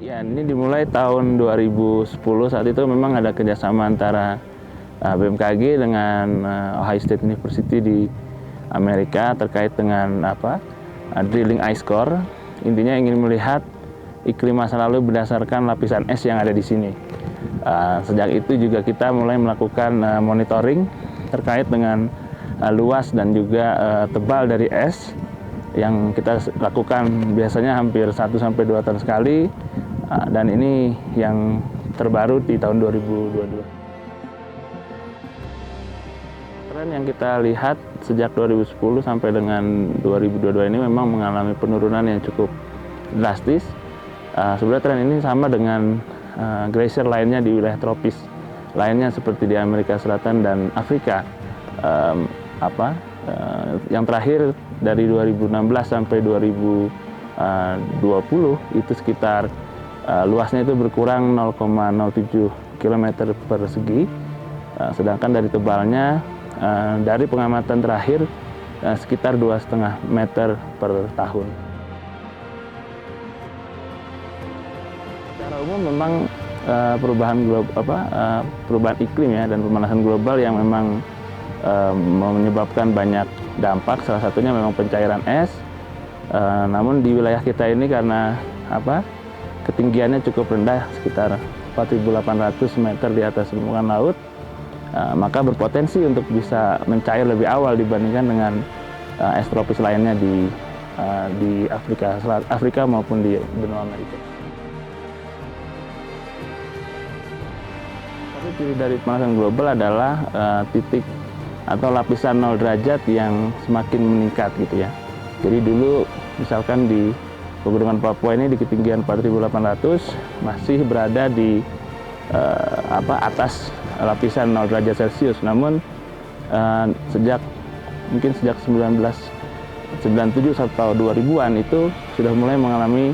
Ya, ini dimulai tahun 2010. Saat itu memang ada kerjasama antara BMKG dengan Ohio State University di Amerika terkait dengan drilling ice core. Intinya ingin melihat iklim masa lalu berdasarkan lapisan es yang ada di sini. Sejak itu juga kita mulai melakukan monitoring terkait dengan luas dan juga tebal dari es yang kita lakukan biasanya hampir 1-2 tahun sekali, dan ini yang terbaru di tahun 2022. Tren yang kita lihat sejak 2010 sampai dengan 2022 ini memang mengalami penurunan yang cukup drastis. Sebenarnya tren ini sama dengan glacier lainnya di wilayah tropis lainnya seperti di Amerika Selatan dan Afrika. Yang terakhir dari 2016 sampai 2020 itu sekitar luasnya itu berkurang 0,07 km persegi, sedangkan dari tebalnya dari pengamatan terakhir sekitar 2,5 meter per tahun. Secara umum memang perubahan iklim ya dan pemanasan global yang memang menyebabkan banyak dampak, salah satunya memang pencairan es. Namun di wilayah kita ini karena ketinggiannya cukup rendah, sekitar 4.800 meter di atas permukaan laut, maka berpotensi untuk bisa mencair lebih awal dibandingkan dengan es tropis lainnya di Afrika maupun di benua Amerika. Tapi ciri dari pemanasan global adalah titik atau lapisan 0 derajat yang semakin meningkat gitu ya. Jadi dulu misalkan di Pegunungan Papua ini di ketinggian 4.800 masih berada di atas lapisan 0 derajat Celcius. Namun sejak 1997 atau 2000-an itu sudah mulai mengalami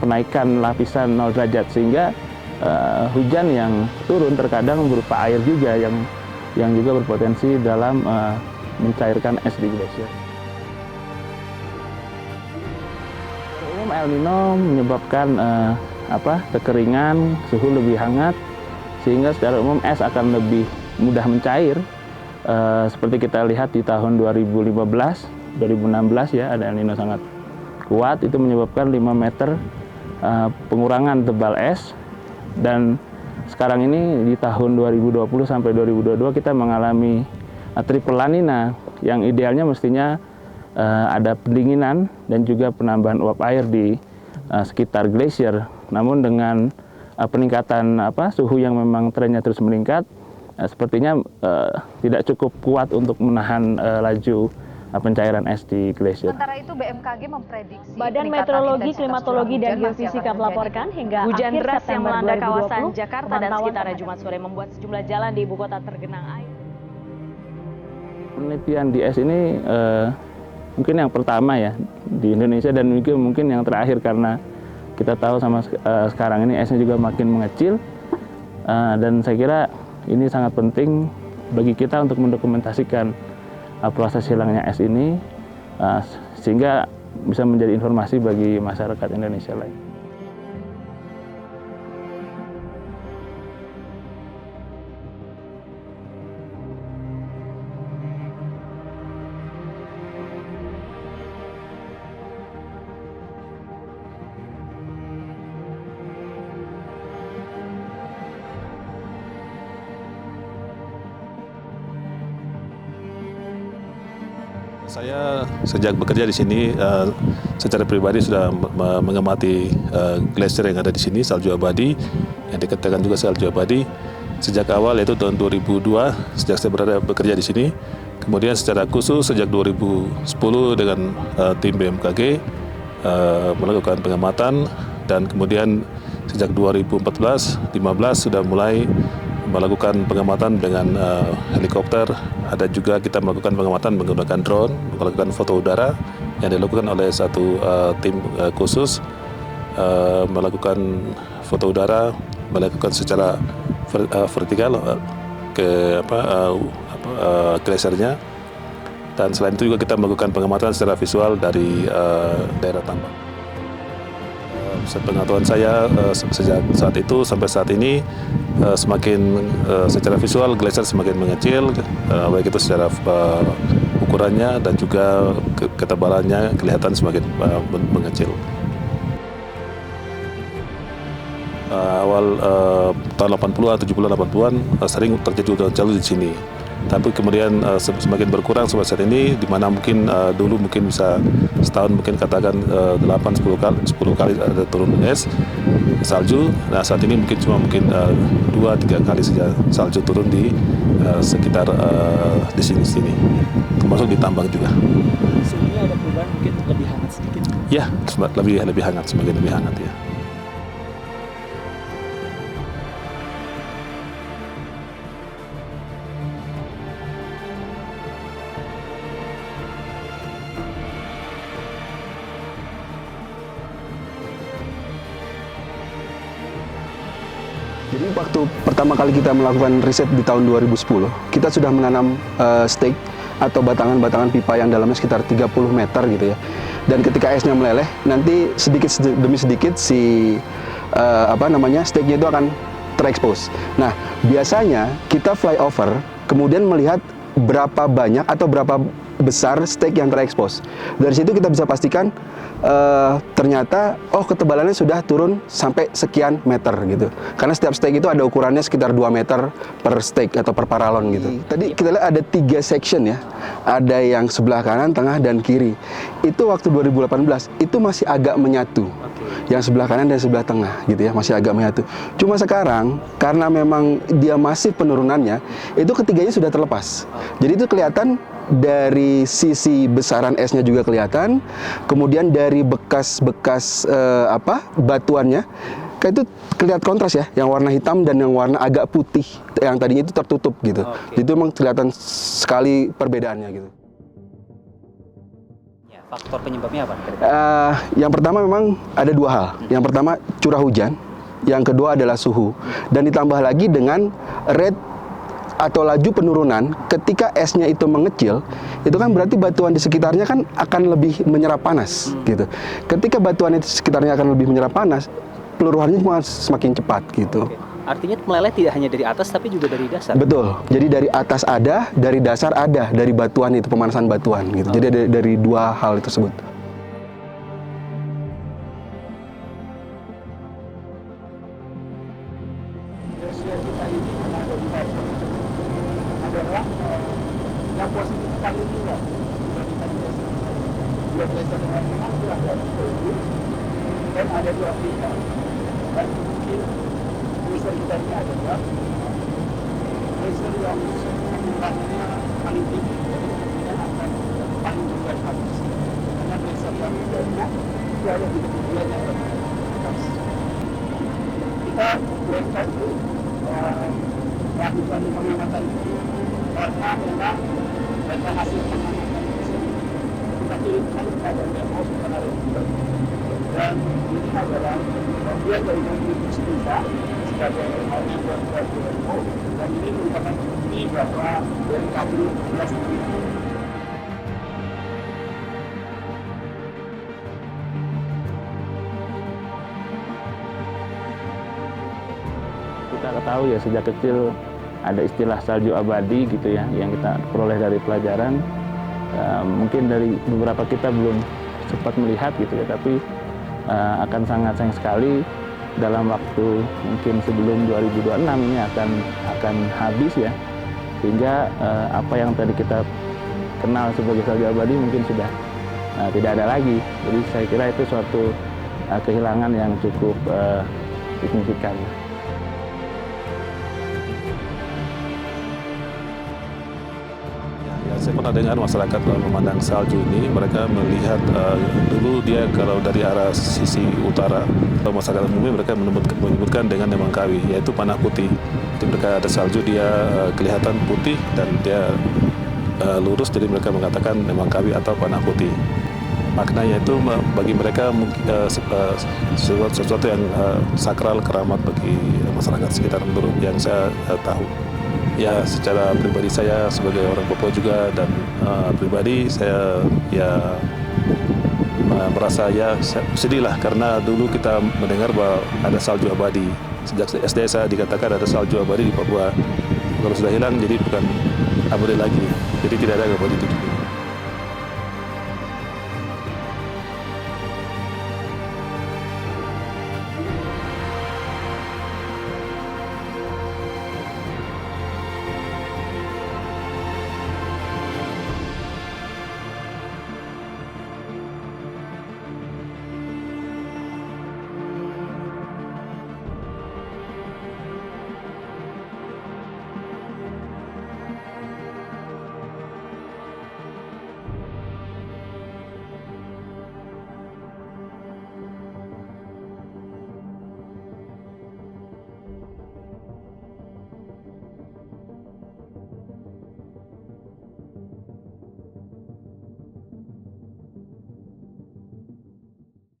penaikan lapisan 0 derajat, sehingga hujan yang turun terkadang berupa air juga yang juga berpotensi dalam mencairkan es di glasier. Umum El Nino menyebabkan kekeringan, suhu lebih hangat, sehingga secara umum es akan lebih mudah mencair. Seperti kita lihat di tahun 2015, 2016 ya, ada El Nino sangat kuat, itu menyebabkan 5 meter pengurangan tebal es. Dan sekarang ini di tahun 2020 sampai 2022 kita mengalami triple La Nina yang idealnya mestinya ada pendinginan dan juga penambahan uap air di sekitar glasier. Namun dengan peningkatan suhu yang memang trennya terus meningkat, sepertinya tidak cukup kuat untuk menahan laju pencairan es di glasier. Sementara itu BMKG memprediksi Badan Meteorologi, Klimatologi, dan Geofisika melaporkan hingga hujan akhir deras yang September melanda 2020, kawasan Jakarta dan sekitarnya terhadap Jumat sore membuat sejumlah jalan di ibu kota tergenang air. Penelitian di es ini mungkin yang pertama ya di Indonesia, dan mungkin yang terakhir karena kita tahu sekarang ini esnya juga makin mengecil, dan saya kira ini sangat penting bagi kita untuk mendokumentasikan proses hilangnya es ini, sehingga bisa menjadi informasi bagi masyarakat Indonesia lain. Saya sejak bekerja di sini secara pribadi sudah mengamati glasier yang ada di sini, salju abadi, yang dikatakan juga salju abadi. Sejak awal yaitu tahun 2002, sejak saya bekerja di sini. Kemudian secara khusus sejak 2010 dengan tim BMKG melakukan pengamatan, dan kemudian sejak 2014-15 sudah mulai melakukan pengamatan dengan helikopter. Ada juga kita melakukan pengamatan menggunakan drone, melakukan foto udara yang dilakukan oleh satu tim khusus, melakukan foto udara, melakukan secara vertikal ke glasier-nya. Dan selain itu juga kita melakukan pengamatan secara visual dari daerah tambang. Sepengetahuan saya sejak saat itu sampai saat ini semakin secara visual glacier semakin mengecil, baik itu secara ukurannya dan juga ketebalannya kelihatan semakin mengecil. Awal tahun 80-an, 70-an, 80-an sering terjadi hujan jalur di sini. Tapi kemudian semakin berkurang sampai saat ini, di mana mungkin dulu mungkin bisa setahun mungkin katakan 8-10 kali ada turun es salju. Nah saat ini mungkin cuma 2-3 kali saja salju turun di sekitar di sini, termasuk di tambang juga. Suhunya ada perubahan, mungkin lebih hangat sedikit. Ya, lebih hangat, semakin lebih hangat ya. Jadi waktu pertama kali kita melakukan riset di tahun 2010, kita sudah menanam stake atau batangan-batangan pipa yang dalamnya sekitar 30 meter gitu ya. Dan ketika esnya meleleh, nanti sedikit demi sedikit si stake-nya itu akan terekspos. Nah, biasanya kita flyover kemudian melihat berapa banyak atau berapa besar stake yang terekspos. Dari situ kita bisa pastikan ternyata ketebalannya sudah turun sampai sekian meter gitu. Karena setiap stake itu ada ukurannya sekitar 2 meter per stake atau per paralon gitu. Tadi kita lihat ada 3 section ya. Ada yang sebelah kanan, tengah, dan kiri. Itu waktu 2018 itu masih agak menyatu. Yang sebelah kanan dan sebelah tengah gitu ya, masih agak menyatu. Cuma sekarang karena memang dia masif penurunannya, itu ketiganya sudah terlepas. Jadi itu kelihatan dari sisi besaran esnya juga kelihatan, kemudian dari bekas-bekas batuannya, kayak itu kelihatan kontras ya, yang warna hitam dan yang warna agak putih, yang tadinya itu tertutup gitu. Itu memang kelihatan sekali perbedaannya gitu. Ya, faktor penyebabnya apa? Yang pertama memang ada 2 hal. Yang pertama curah hujan, yang kedua adalah suhu, dan ditambah lagi dengan rate atau laju penurunan. Ketika esnya itu mengecil, itu kan berarti batuan di sekitarnya kan akan lebih menyerap panas gitu. Ketika batuan di sekitarnya akan lebih menyerap panas, peluruhannya semakin cepat gitu. Artinya meleleh tidak hanya dari atas tapi juga dari dasar. Betul. Jadi dari atas ada, dari dasar ada, dari batuan itu pemanasan batuan gitu. Jadi dari 2 hal tersebut. Kita ketahui ya sejak kecil ada istilah salju abadi gitu ya, yang kita peroleh dari pelajaran. Mungkin dari beberapa kita belum sempat melihat gitu ya, tapi akan sangat sayang sekali dalam waktu mungkin sebelum 2026 ini akan habis ya, sehingga apa yang tadi kita kenal sebagai salju abadi mungkin sudah tidak ada lagi. Jadi saya kira itu suatu kehilangan yang cukup signifikan. Saya pernah dengar masyarakat memandang salju ini, mereka melihat dulu dia kalau dari arah sisi utara, atau masyarakat umumnya mereka menyebutkan dengan Nemangkawi, yaitu panah putih. Jadi mereka ada salju, dia kelihatan putih dan dia lurus, jadi mereka mengatakan Nemangkawi atau panah putih. Maknanya itu bagi mereka sesuatu yang sakral, keramat bagi masyarakat sekitar menurut yang saya tahu. Ya, secara pribadi saya sebagai orang Papua juga dan pribadi saya ya merasa ya sedih lah, karena dulu kita mendengar bahwa ada salju abadi. Sejak SD saya dikatakan ada salju abadi di Papua. Kalau sudah hilang jadi bukan abadi lagi, jadi tidak ada abadi itu.